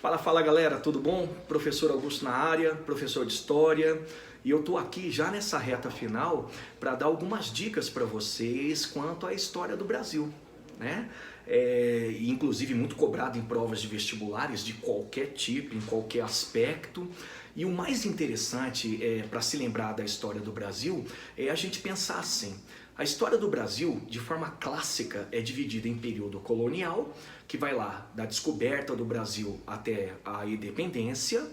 Fala galera, tudo bom? Professor Augusto na área, professor de História. E eu tô aqui já nessa reta final para dar algumas dicas para vocês quanto à história do Brasil, né? Inclusive muito cobrado em provas de vestibulares de qualquer tipo, em qualquer aspecto. E o mais interessante para se lembrar da história do Brasil é a gente pensar assim. A história do Brasil, de forma clássica, é dividida em período colonial, que vai lá da descoberta do Brasil até a independência.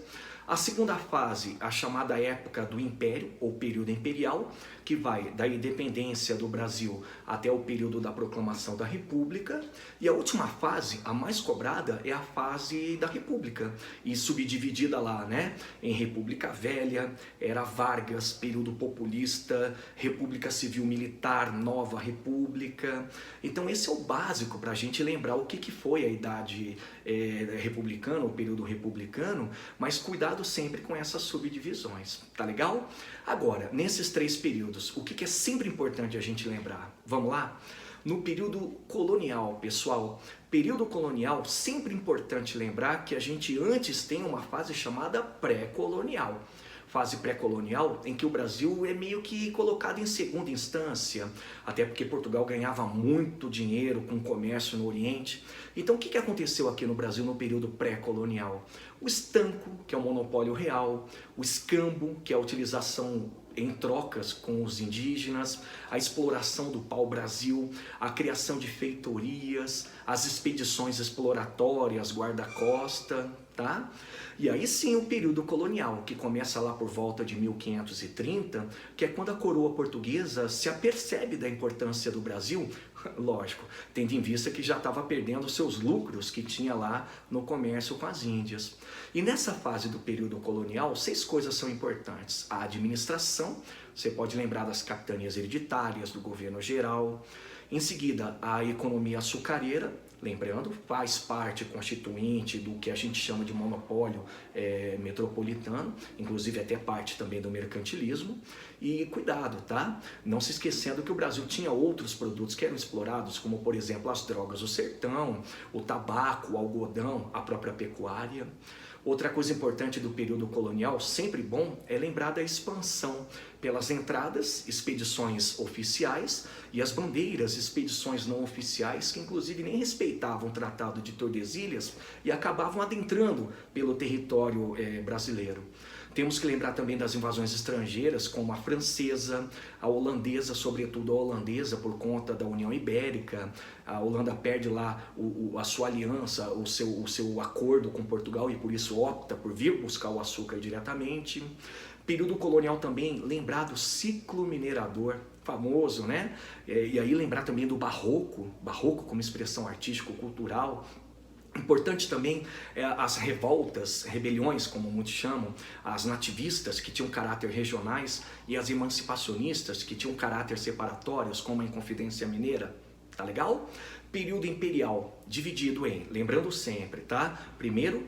A segunda fase, a chamada época do Império, ou período imperial, que vai da independência do Brasil até o período da proclamação da República. E a última fase, a mais cobrada, é a fase da República, e subdividida lá, né, em República Velha, Era Vargas, período populista, República Civil Militar, Nova República. Então esse é o básico para a gente lembrar o que foi a idade republicana, o período republicano, mas cuidado sempre com essas subdivisões, tá legal? Agora, nesses três períodos, o que é sempre importante a gente lembrar? Vamos lá? No período colonial, pessoal, período colonial, sempre importante lembrar que a gente antes tem uma fase chamada pré-colonial. Fase pré-colonial em que o Brasil é meio que colocado em segunda instância, até porque Portugal ganhava muito dinheiro com o comércio no Oriente. Então o que aconteceu aqui no Brasil no período pré-colonial? O estanco, que é o monopólio real, o escambo, que é a utilização em trocas com os indígenas, a exploração do pau-brasil, a criação de feitorias, as expedições exploratórias, guarda-costa, tá? E aí sim o período colonial, que começa lá por volta de 1530, que é quando a coroa portuguesa se apercebe da importância do Brasil, lógico, tendo em vista que já estava perdendo seus lucros que tinha lá no comércio com as Índias. E nessa fase do período colonial, 6 coisas são importantes. A administração, você pode lembrar das capitanias hereditárias, do governo geral. Em seguida, a economia açucareira, lembrando, faz parte constituinte do que a gente chama de monopólio metropolitano, inclusive até parte também do mercantilismo. E cuidado, tá? Não se esquecendo que o Brasil tinha outros produtos que eram explorados, como por exemplo as drogas do sertão, o tabaco, o algodão, a própria pecuária. Outra coisa importante do período colonial, sempre bom, é lembrar da expansão pelas entradas, expedições oficiais, e as bandeiras, expedições não oficiais, que inclusive nem respeitavam o Tratado de Tordesilhas e acabavam adentrando pelo território brasileiro. Temos que lembrar também das invasões estrangeiras, como a francesa, a holandesa, sobretudo a holandesa, por conta da União Ibérica. A Holanda perde lá a sua aliança, o seu acordo com Portugal e por isso opta por vir buscar o açúcar diretamente. Período colonial também, lembrar do ciclo minerador, famoso, né? E aí lembrar também do barroco como expressão artístico-cultural. Importante também as revoltas, rebeliões, como muitos chamam, as nativistas, que tinham caráter regionais, e as emancipacionistas, que tinham caráter separatórios, como a Inconfidência Mineira. Tá legal? Período imperial, dividido em, lembrando sempre, tá? Primeiro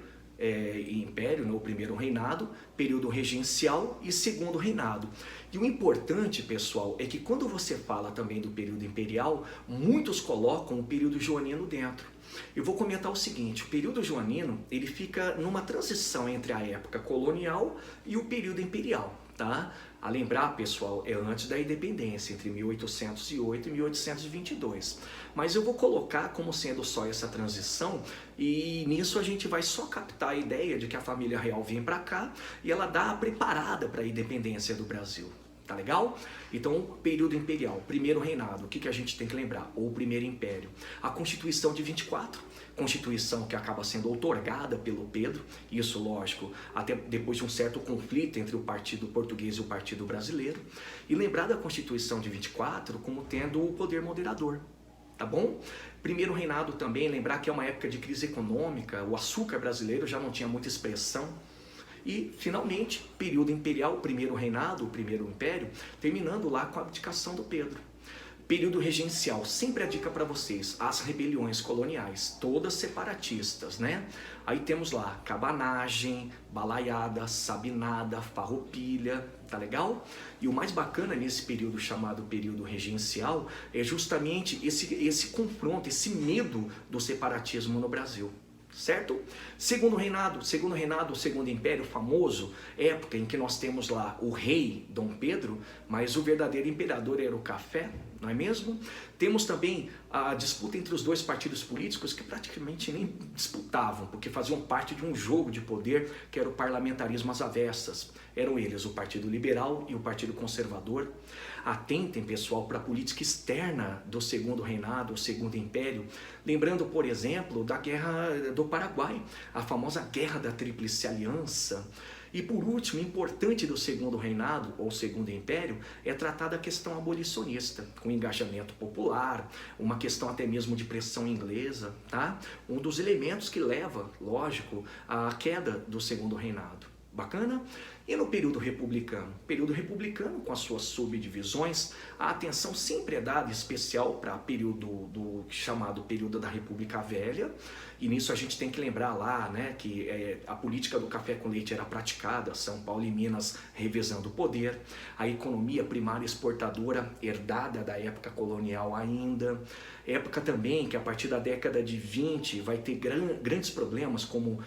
império, no primeiro reinado, período regencial e segundo reinado. E o importante, pessoal, é que quando você fala também do período imperial, muitos colocam o período joanino dentro. Eu vou comentar o seguinte, o período joanino, ele fica numa transição entre a época colonial e o período imperial, tá? A lembrar, pessoal, é antes da independência, entre 1808 e 1822. Mas eu vou colocar como sendo só essa transição, e nisso a gente vai só captar a ideia de que a família real vem para cá e ela dá a preparada para a independência do Brasil. Tá legal? Então, período imperial, primeiro reinado, o que a gente tem que lembrar? Ou primeiro império. A Constituição de 24, Constituição que acaba sendo outorgada pelo Pedro, isso lógico, até depois de um certo conflito entre o Partido Português e o Partido Brasileiro. E lembrar da Constituição de 24 como tendo o poder moderador. Tá bom? Primeiro reinado também, lembrar que é uma época de crise econômica, o açúcar brasileiro já não tinha muita expressão. E, finalmente, período imperial, primeiro reinado, o primeiro império, terminando lá com a abdicação do Pedro. Período regencial, sempre a dica para vocês, as rebeliões coloniais, todas separatistas, né? Aí temos lá cabanagem, balaiada, sabinada, farroupilha, tá legal? E o mais bacana nesse período chamado período regencial é justamente esse confronto, esse medo do separatismo no Brasil. certo? Segundo reinado, o segundo império famoso, época em que nós temos lá o rei Dom Pedro, mas o verdadeiro imperador era o café, não é mesmo? Temos também a disputa entre os dois partidos políticos que praticamente nem disputavam, porque faziam parte de um jogo de poder que era o parlamentarismo às avessas. Eram eles o Partido Liberal e o Partido Conservador. Atentem, pessoal, para a política externa do segundo reinado, o segundo império, lembrando, por exemplo, da Guerra do Paraguai, a famosa Guerra da Tríplice Aliança. E por último, importante do segundo reinado, ou segundo império, é tratada a questão abolicionista, com engajamento popular, uma questão até mesmo de pressão inglesa, tá? Um dos elementos que leva, lógico, à queda do segundo reinado. Bacana? E no período republicano? Período republicano, com as suas subdivisões, a atenção sempre é dada especial para o período chamado período da República Velha, e nisso a gente tem que lembrar lá, né, que a política do café com leite era praticada, São Paulo e Minas revezando o poder, a economia primária exportadora herdada da época colonial ainda, época também que a partir da década de 20 vai ter grandes problemas como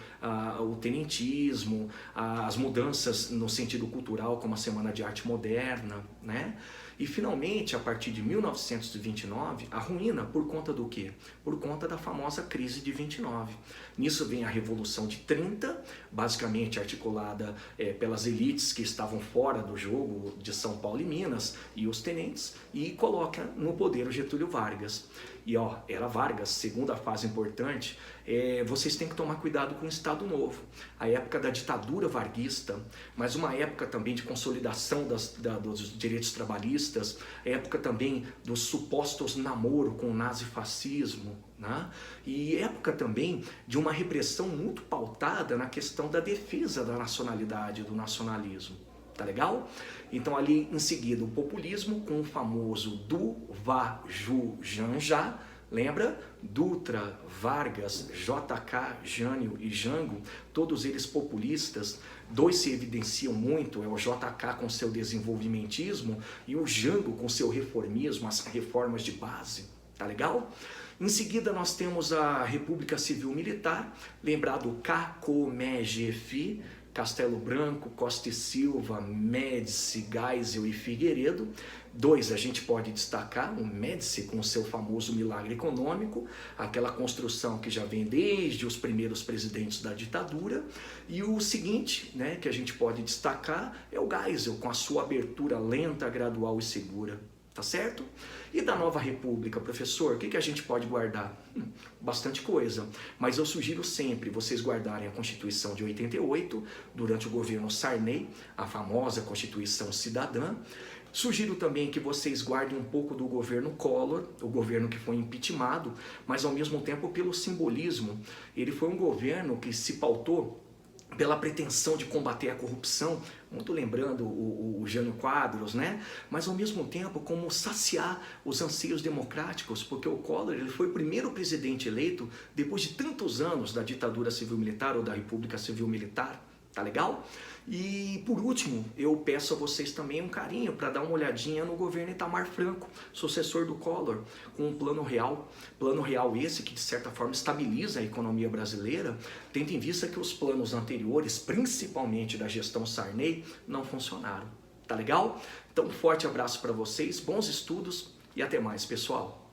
o tenentismo, as mudanças no sentido cultural como a Semana de Arte Moderna, né? E finalmente, a partir de 1929, a ruína por conta do quê? Por conta da famosa crise de 29. Nisso vem a Revolução de 30, basicamente articulada pelas elites que estavam fora do jogo de São Paulo e Minas e os tenentes, e coloca no poder o Getúlio Vargas. E era Vargas, segunda fase importante, vocês têm que tomar cuidado com o Estado Novo. A época da ditadura varguista, mas uma época também de consolidação dos direitos trabalhistas, época também dos supostos namoro com o nazifascismo, né? E época também de uma repressão muito pautada na questão da defesa da nacionalidade, do nacionalismo. Tá legal? Então ali em seguida o populismo com o famoso Du-Va-Ju-Jan-Já, lembra? Dutra, Vargas, JK, Jânio e Jango, todos eles populistas. Dois se evidenciam muito, é o JK com seu desenvolvimentismo e o Jango com seu reformismo, as reformas de base. Tá legal? Em seguida nós temos a República Civil Militar, lembrado Kakomejefi, Castelo Branco, Costa e Silva, Médici, Geisel e Figueiredo. Dois a gente pode destacar, o Médici com seu famoso milagre econômico, aquela construção que já vem desde os primeiros presidentes da ditadura. E o seguinte, né, que a gente pode destacar é o Geisel com a sua abertura lenta, gradual e segura. Tá certo? E da Nova República, professor, o que a gente pode guardar? Bastante coisa, mas eu sugiro sempre vocês guardarem a Constituição de 88, durante o governo Sarney, a famosa Constituição Cidadã. Sugiro também que vocês guardem um pouco do governo Collor, o governo que foi impeachmentado, mas ao mesmo tempo pelo simbolismo. Ele foi um governo que se pautou pela pretensão de combater a corrupção, muito lembrando o Jânio Quadros, né? Mas ao mesmo tempo como saciar os anseios democráticos, porque o Collor ele foi o primeiro presidente eleito depois de tantos anos da ditadura civil-militar ou da República Civil-Militar, tá legal? E por último, eu peço a vocês também um carinho para dar uma olhadinha no governo Itamar Franco, sucessor do Collor, com um plano real esse que de certa forma estabiliza a economia brasileira, tendo em vista que os planos anteriores, principalmente da gestão Sarney, não funcionaram. Tá legal? Então um forte abraço para vocês, bons estudos e até mais, pessoal!